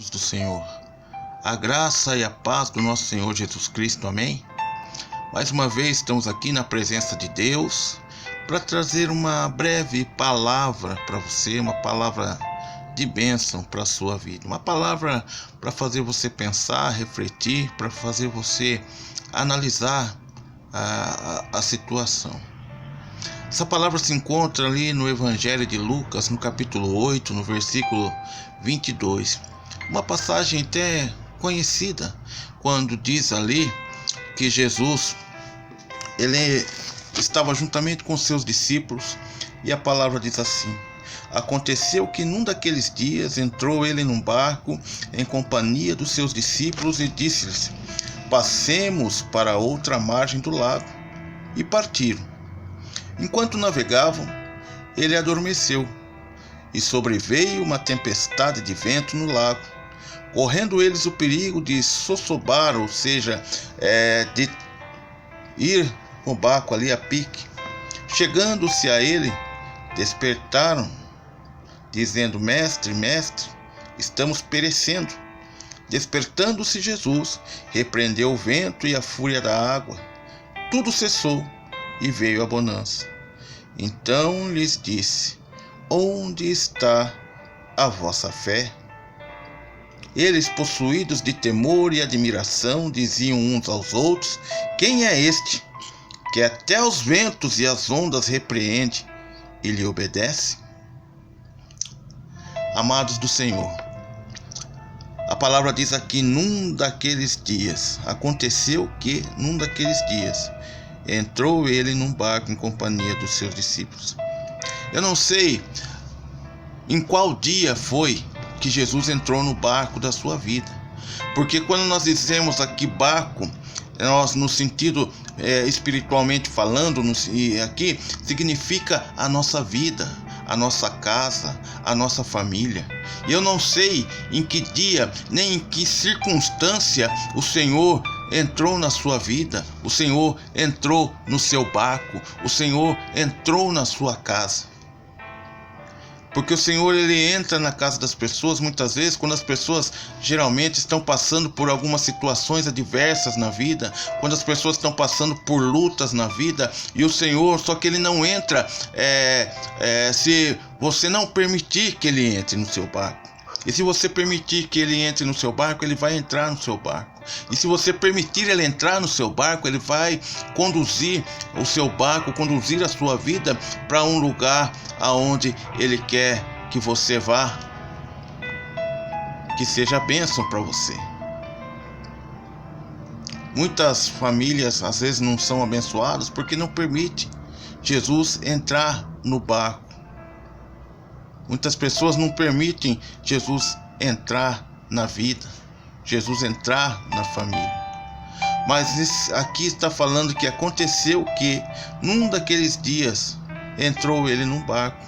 Do Senhor, a graça e a paz do nosso Senhor Jesus Cristo, amém? Mais uma vez estamos aqui na presença de Deus para trazer uma breve palavra para você, uma palavra de bênção para a sua vida, uma palavra para fazer você pensar, refletir, para fazer você analisar a situação. Essa palavra se encontra ali no Evangelho de Lucas, no capítulo 8, no versículo 22. Uma passagem até conhecida, quando diz ali que Jesus ele estava juntamente com seus discípulos, e a palavra diz assim: aconteceu que num daqueles dias entrou ele num barco em companhia dos seus discípulos e disse-lhes: passemos para outra margem do lago. E partiram. Enquanto navegavam, ele adormeceu, e sobreveio uma tempestade de vento no lago, correndo eles o perigo de sossobar, ou seja, de ir com o barco ali a pique. Chegando-se a ele, despertaram, dizendo: mestre, mestre, estamos perecendo. Despertando-se Jesus, repreendeu o vento e a fúria da água. Tudo cessou e veio a bonança. Então lhes disse: onde está a vossa fé? Eles, possuídos de temor e admiração, diziam uns aos outros: quem é este, que até os ventos e as ondas repreende e lhe obedece? Amados do Senhor, a palavra diz aqui: num daqueles dias. Aconteceu que num daqueles dias entrou ele num barco em companhia dos seus discípulos. Eu não sei em qual dia foi que Jesus entrou no barco da sua vida, porque quando nós dizemos aqui barco, nós no sentido espiritualmente falando, aqui significa a nossa vida, a nossa casa, a nossa família. E eu não sei em que dia, nem em que circunstância o Senhor entrou na sua vida, o Senhor entrou no seu barco, o Senhor entrou na sua casa. Porque o Senhor ele entra na casa das pessoas muitas vezes quando as pessoas geralmente estão passando por algumas situações adversas na vida, quando as pessoas estão passando por lutas na vida, e o Senhor, só que ele não entra se você não permitir que ele entre no seu barco. E se você permitir que ele entre no seu barco, ele vai entrar no seu barco. E se você permitir ele entrar no seu barco, ele vai conduzir o seu barco, conduzir a sua vida para um lugar aonde ele quer que você vá, que seja bênção para você. Muitas famílias às vezes não são abençoadas porque não permite Jesus entrar no barco. Muitas pessoas não permitem Jesus entrar na vida, Jesus entrar na família. Mas aqui está falando que aconteceu que num daqueles dias entrou ele num barco.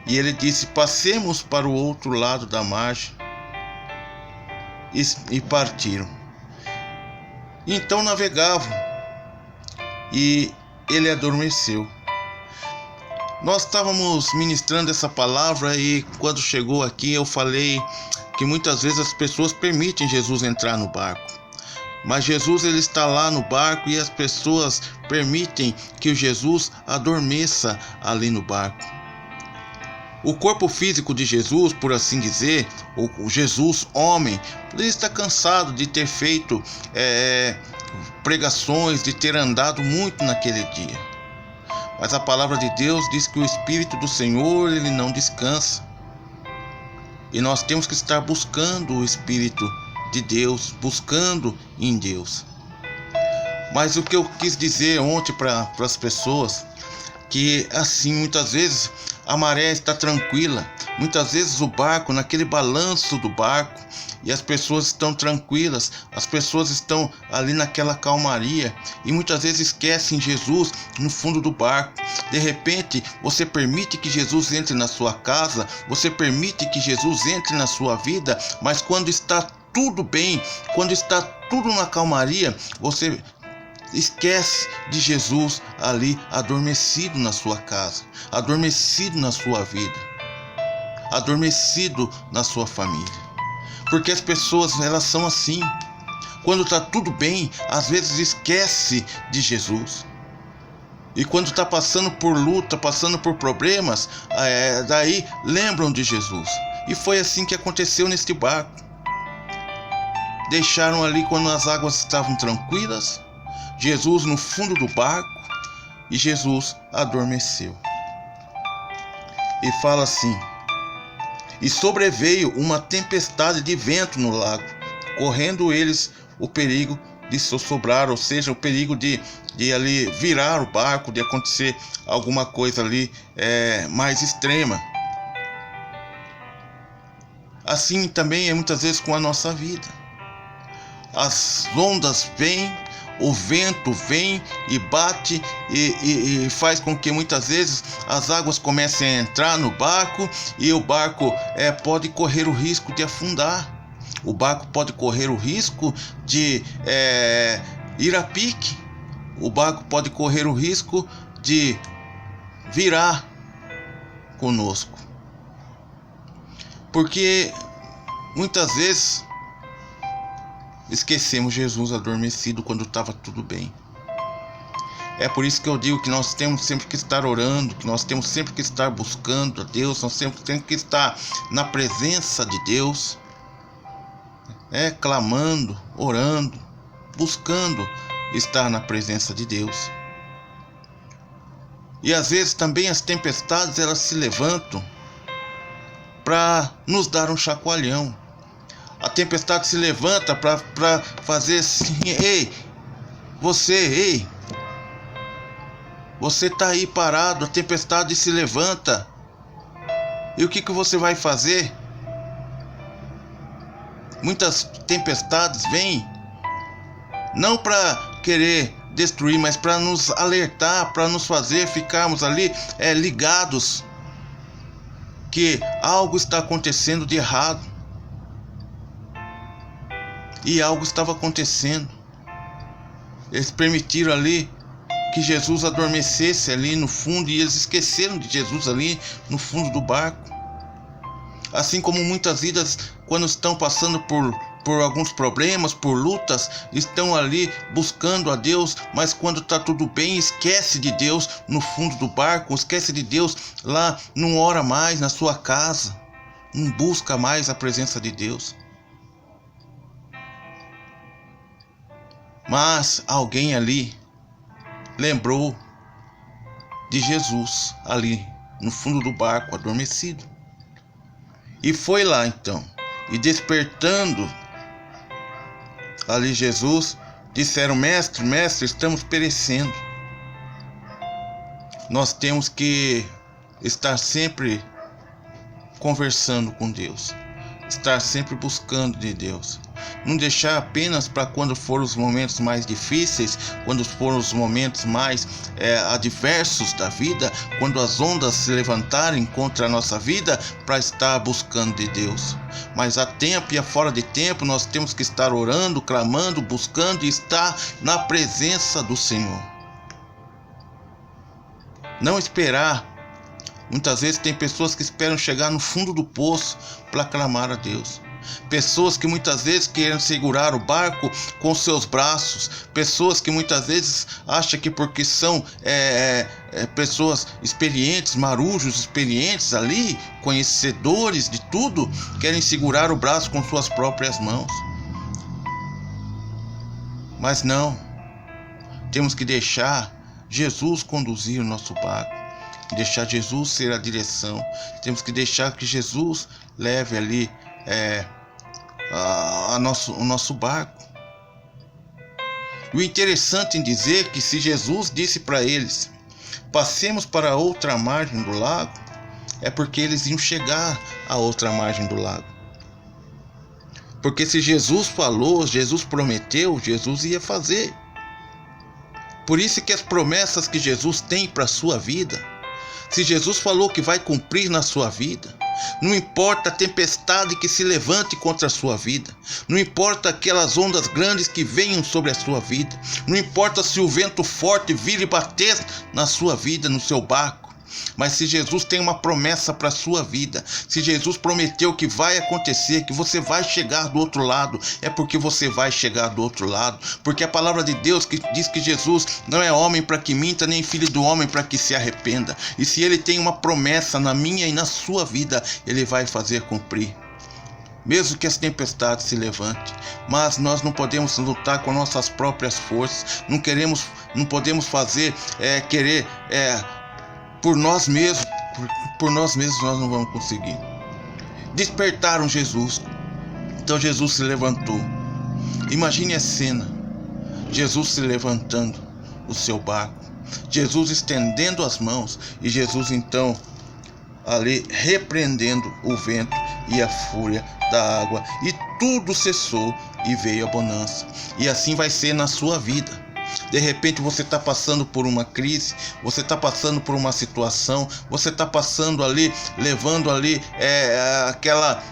E ele disse: passemos para o outro lado da margem. E partiram. Então navegavam, e ele adormeceu. Nós estávamos ministrando essa palavra, e quando chegou aqui eu falei que muitas vezes as pessoas permitem Jesus entrar no barco. Mas Jesus ele está lá no barco e as pessoas permitem que Jesus adormeça ali no barco. O corpo físico de Jesus, por assim dizer, o Jesus homem, ele está cansado de ter feito pregações, de ter andado muito naquele dia. Mas a palavra de Deus diz que o Espírito do Senhor ele não descansa. E nós temos que estar buscando o Espírito de Deus, buscando em Deus. Mas o que eu quis dizer ontem para as pessoas, que assim muitas vezes a maré está tranquila, muitas vezes o barco, naquele balanço do barco, e as pessoas estão tranquilas, as pessoas estão ali naquela calmaria, e muitas vezes esquecem Jesus no fundo do barco. De repente você permite que Jesus entre na sua casa, você permite que Jesus entre na sua vida, mas quando está tudo bem, quando está tudo na calmaria, você esquece de Jesus ali adormecido na sua casa, adormecido na sua vida. adormecido na sua família. Porque as pessoas, elas são assim. Quando está tudo bem, às vezes esquece de Jesus. E quando está passando por luta, passando por problemas, daí lembram de Jesus. E foi assim que aconteceu neste barco. Deixaram ali quando as águas estavam tranquilas, Jesus no fundo do barco, e Jesus adormeceu. E fala assim: e sobreveio uma tempestade de vento no lago, correndo eles o perigo de sossobrar, ou seja, o perigo de ali virar o barco, de acontecer alguma coisa ali mais extrema. Assim também é muitas vezes com a nossa vida. As ondas vêm, o vento vem e bate e faz com que muitas vezes as águas comecem a entrar no barco, e o barco pode correr o risco de afundar. O barco pode correr o risco de ir a pique. O barco pode correr o risco de virar conosco. Porque muitas vezes esquecemos Jesus adormecido quando estava tudo bem. É por isso que eu digo que nós temos sempre que estar orando, que nós temos sempre que estar buscando a Deus, nós sempre temos que estar na presença de Deus, clamando, orando, buscando estar na presença de Deus. E às vezes também as tempestades, elas se levantam para nos dar um chacoalhão. A tempestade se levanta para fazer assim: ei, você está aí parado, a tempestade se levanta. E o que você vai fazer? Muitas tempestades vêm não para querer destruir, mas para nos alertar, para nos fazer ficarmos ali ligados que algo está acontecendo de errado. E algo estava acontecendo. Eles permitiram ali que Jesus adormecesse ali no fundo, e eles esqueceram de Jesus ali no fundo do barco. Assim como muitas vidas, quando estão passando por alguns problemas, por lutas, estão ali buscando a Deus, mas quando está tudo bem, esquece de Deus no fundo do barco, esquece de Deus lá, não ora mais na sua casa, não busca mais a presença de Deus. Mas alguém ali lembrou de Jesus ali no fundo do barco, adormecido. E foi lá então, e despertando ali Jesus, disseram: mestre, estamos perecendo. Nós temos que estar sempre conversando com Deus, estar sempre buscando de Deus. Não deixar apenas para quando forem os momentos mais difíceis, quando forem os momentos mais adversos da vida, quando as ondas se levantarem contra a nossa vida, para estar buscando de Deus. Mas a tempo e a fora de tempo, nós temos que estar orando, clamando, buscando e estar na presença do Senhor. Não esperar. Muitas vezes tem pessoas que esperam chegar no fundo do poço para clamar a Deus. Pessoas que muitas vezes querem segurar o barco com seus braços. Pessoas que muitas vezes acham que porque são pessoas experientes, marujos experientes ali, conhecedores de tudo, querem segurar o braço com suas próprias mãos. Mas não. Temos que deixar Jesus conduzir o nosso barco. Deixar Jesus ser a direção. Temos que deixar que Jesus leve ali o nosso barco. O interessante em dizer que se Jesus disse para eles: passemos para a outra margem do lago, é porque eles iam chegar à outra margem do lago. Porque se Jesus falou, Jesus prometeu, Jesus ia fazer. Por isso que as promessas que Jesus tem para a sua vida, se Jesus falou que vai cumprir na sua vida, não importa a tempestade que se levante contra a sua vida, não importa aquelas ondas grandes que venham sobre a sua vida, não importa se o vento forte vire e bater na sua vida, no seu barco, Mas se Jesus tem uma promessa para a sua vida, se Jesus prometeu que vai acontecer, que você vai chegar do outro lado, é porque você vai chegar do outro lado. Porque a palavra de Deus que diz que Jesus não é homem para que minta, nem filho do homem para que se arrependa. E se ele tem uma promessa na minha e na sua vida, ele vai fazer cumprir. Mesmo que as tempestades se levantem, mas nós não podemos lutar com nossas próprias forças, não podemos fazer, querer por nós mesmos, por nós mesmos nós não vamos conseguir. Despertaram Jesus, então Jesus se levantou. Imagine a cena, Jesus se levantando o seu barco, Jesus estendendo as mãos e Jesus então ali repreendendo o vento e a fúria da água, e tudo cessou e veio a bonança. E assim vai ser na sua vida. De repente você está passando por uma crise, você está passando por uma situação, você está passando ali, levando ali aquela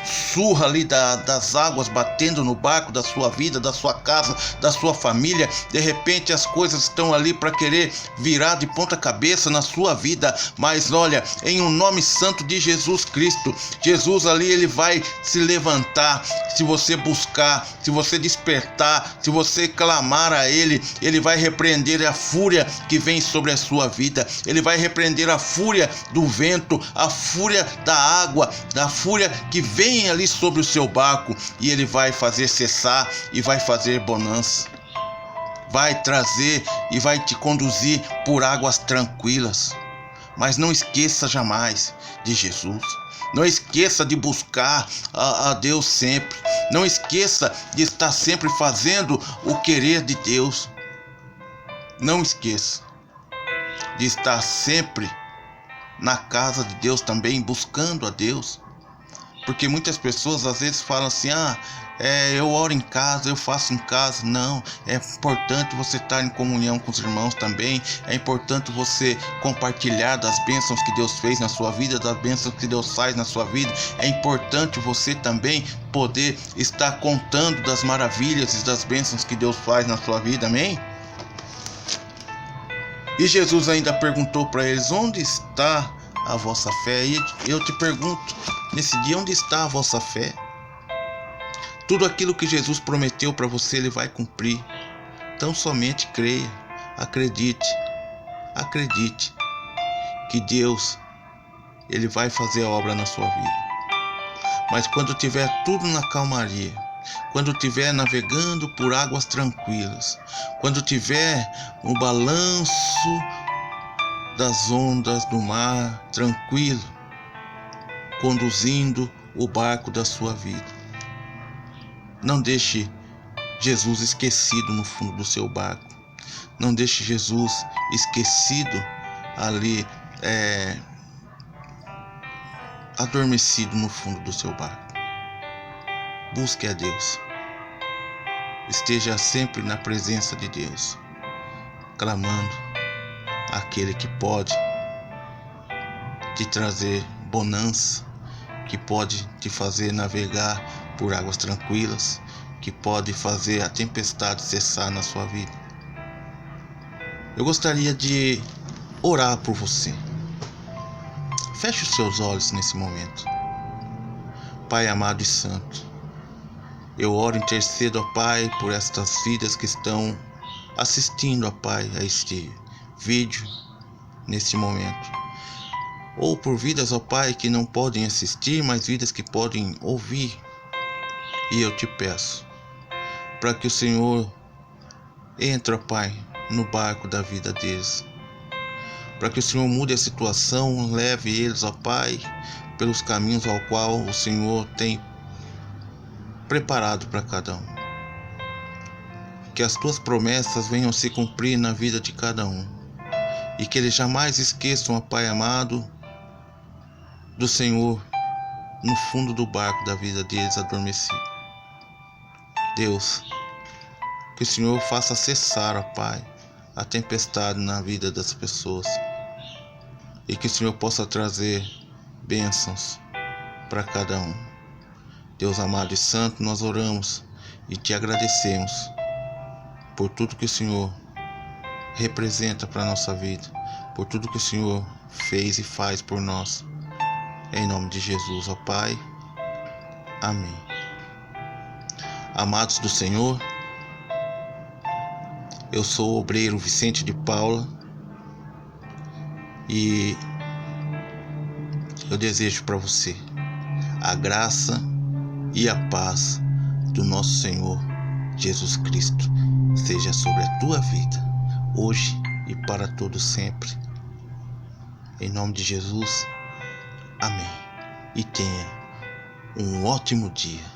surra ali das águas batendo no barco da sua vida, da sua casa, da sua família. De repente as coisas estão ali para querer virar de ponta cabeça na sua vida, mas olha, em um nome santo de Jesus Cristo, Jesus ali ele vai se levantar. Se você buscar, se você despertar, se você clamar a ele, ele vai repreender a fúria que vem sobre a sua vida, ele vai repreender a fúria do vento, a fúria da água, a fúria que vem ali sobre o seu barco, e ele vai fazer cessar e vai fazer bonança, vai trazer e vai te conduzir por águas tranquilas. Mas não esqueça jamais de Jesus, não esqueça de buscar a Deus sempre, não esqueça de estar sempre fazendo o querer de Deus, não esqueça de estar sempre na casa de Deus também, buscando a Deus. Porque muitas pessoas às vezes falam assim, eu oro em casa, eu faço em casa. Não, é importante você estar em comunhão com os irmãos também. É importante você compartilhar das bênçãos que Deus fez na sua vida, das bênçãos que Deus faz na sua vida. É importante você também poder estar contando das maravilhas e das bênçãos que Deus faz na sua vida, amém? E Jesus ainda perguntou para eles, onde está a vossa fé? E eu te pergunto, nesse dia, onde está a vossa fé? Tudo aquilo que Jesus prometeu para você, ele vai cumprir. Então somente creia, acredite que Deus, ele vai fazer a obra na sua vida. Mas quando tiver tudo na calmaria, quando estiver navegando por águas tranquilas, quando tiver o balanço das ondas do mar tranquilo, conduzindo o barco da sua vida, não deixe Jesus esquecido no fundo do seu barco. Não deixe Jesus esquecido ali, adormecido no fundo do seu barco. Busque a Deus. Esteja sempre na presença de Deus, clamando aquele que pode te trazer bonança, que pode te fazer navegar por águas tranquilas, que pode fazer a tempestade cessar na sua vida. Eu gostaria de orar por você. Feche os seus olhos nesse momento. Pai amado e santo, eu oro e intercedo, ó Pai, por estas vidas que estão assistindo, ó Pai, a este vídeo nesse momento. Ou por vidas, ó Pai, que não podem assistir, mas vidas que podem ouvir. E eu te peço para que o Senhor entre, ó Pai, no barco da vida deles, para que o Senhor mude a situação, leve eles, ó Pai, pelos caminhos ao qual o Senhor tem preparado para cada um. Que as tuas promessas venham se cumprir na vida de cada um, e que eles jamais esqueçam, ó Pai amado, do Senhor no fundo do barco da vida deles adormecido. Deus, que o Senhor faça cessar, ó Pai, a tempestade na vida das pessoas, e que o Senhor possa trazer bênçãos para cada um. Deus amado e santo, nós oramos e te agradecemos por tudo que o Senhor representa para a nossa vida, por tudo que o Senhor fez e faz por nós. Em nome de Jesus, ó Pai. Amém. Amados do Senhor, eu sou o obreiro Vicente de Paula e eu desejo para você a graça e a paz do nosso Senhor Jesus Cristo seja sobre a tua vida, hoje e para todo sempre. Em nome de Jesus, amém. E tenha um ótimo dia.